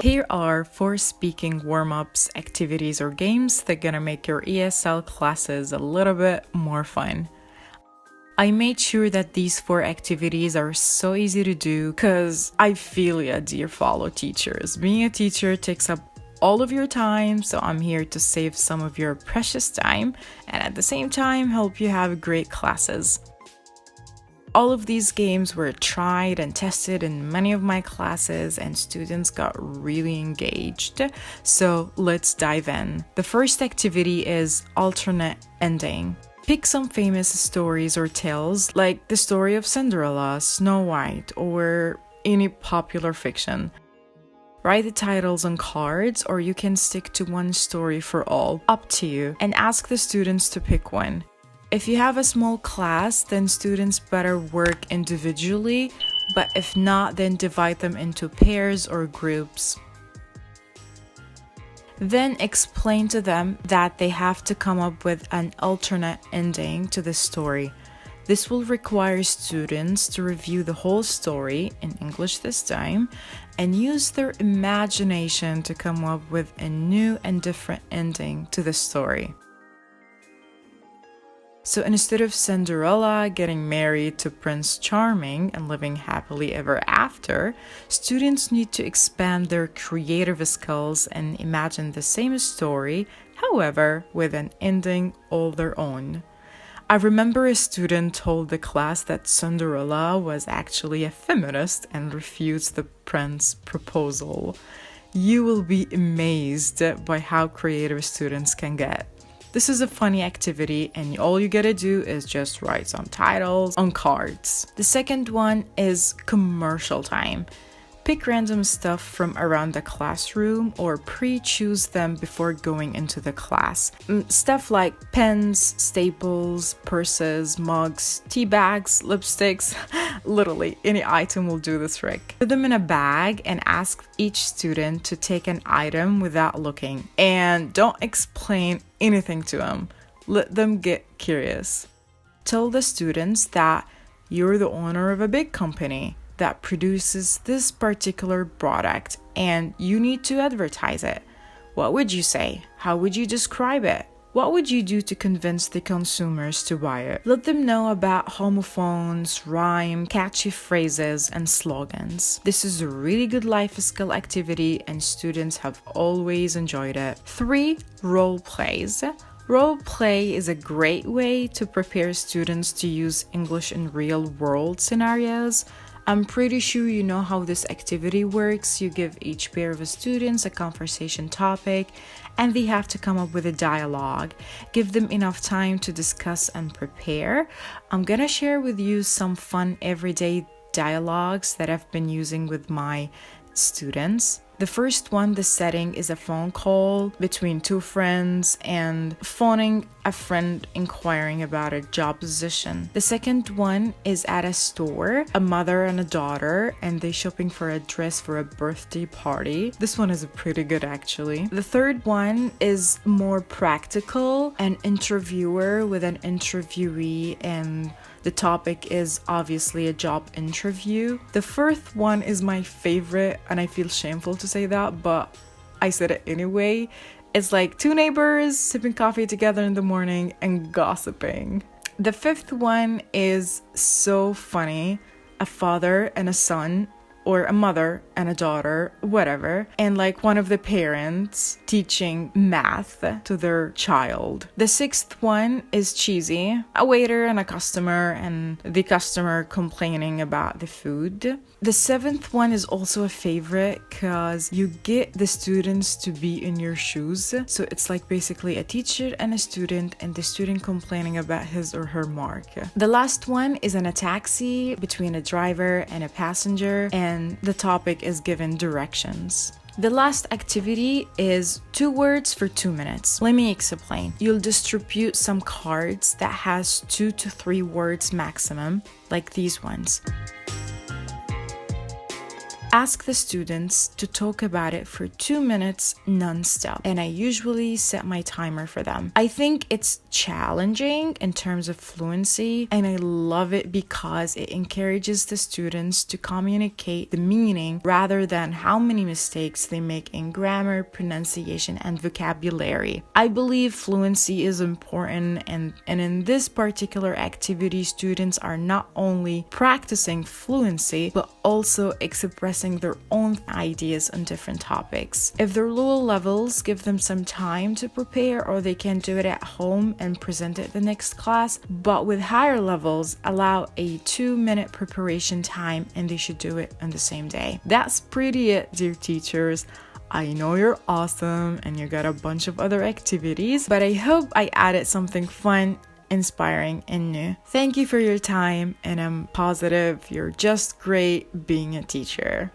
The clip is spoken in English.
Here are 4 speaking warm-ups, activities, or games that are gonna make your ESL classes a little bit more fun. I made sure that these 4 activities are so easy to do because I feel ya, dear fellow teachers. Being a teacher takes up all of your time, so I'm here to save some of your precious time and at the same time help you have great classes. All of these games were tried and tested in many of my classes and students got really engaged. So let's dive in. The first activity is alternate ending. Pick some famous stories or tales like the story of Cinderella, Snow White, or any popular fiction. Write the titles on cards or you can stick to one story for all, up to you, and ask the students to pick one. If you have a small class, then students better work individually, but if not, then divide them into pairs or groups. Then explain to them that they have to come up with an alternate ending to the story. This will require students to review the whole story, in English this time, and use their imagination to come up with a new and different ending to the story. So instead of Cinderella getting married to Prince Charming and living happily ever after, students need to expand their creative skills and imagine the same story, however, with an ending all their own. I remember a student told the class that Cinderella was actually a feminist and refused the prince's proposal. You will be amazed by how creative students can get. This is a funny activity and all you gotta do is just write some titles on cards. The second one is commercial time. Pick random stuff from around the classroom or pre-choose them before going into the class. Stuff like pens, staples, purses, mugs, tea bags, lipsticks, literally any item will do this trick. Put them in a bag and ask each student to take an item without looking. And don't explain anything to them. Let them get curious. Tell the students that you're the owner of a big company that produces this particular product and you need to advertise it. What would you say? How would you describe it? What would you do to convince the consumers to buy it? Let them know about homophones, rhyme, catchy phrases, and slogans. This is a really good life skill activity and students have always enjoyed it. 3. Role plays. Role play is a great way to prepare students to use English in real-world scenarios. I'm pretty sure you know how this activity works. You give each pair of students a conversation topic and they have to come up with a dialogue. Give them enough time to discuss and prepare. I'm gonna share with you some fun everyday dialogues that I've been using with my students. The first one, the setting is a phone call between 2 friends and phoning a friend inquiring about a job position. The second one is at a store, a mother and a daughter, and they shopping for a dress for a birthday party. This one is pretty good actually. The third one is more practical, an interviewer with an interviewee, and the topic is obviously a job interview. The fourth one is my favorite, and I feel shameful to say that, but I said it anyway. It's like 2 neighbors sipping coffee together in the morning and gossiping. The fifth one is so funny. A father and a son, or a mother and a daughter, whatever, and like one of the parents teaching math to their child. The sixth one is cheesy. A waiter and a customer, and the customer complaining about the food. The seventh one is also a favorite because you get the students to be in your shoes. So it's like basically a teacher and a student, and the student complaining about his or her mark. The last one is in a taxi between a driver and a passenger, and the topic is given directions. The last activity is 2 words for 2 minutes. Let me explain. You'll distribute some cards that has 2 to 3 words maximum, like these ones. ask the students to talk about it for 2 minutes non-stop, and I usually set my timer for them. I think it's challenging in terms of fluency, and I love it because it encourages the students to communicate the meaning rather than how many mistakes they make in grammar, pronunciation, and vocabulary. I believe fluency is important, and in this particular activity, students are not only practicing fluency, but also expressing their own ideas on different topics. If their lower levels, give them some time to prepare, or they can do it at home and present it the next class. But with higher levels, allow a 2-minute preparation time, and they should do it on the same day. That's pretty it, dear teachers. I know you're awesome and you got a bunch of other activities, but I hope I added something fun, inspiring, and new. Thank you for your time, and I'm positive you're just great being a teacher.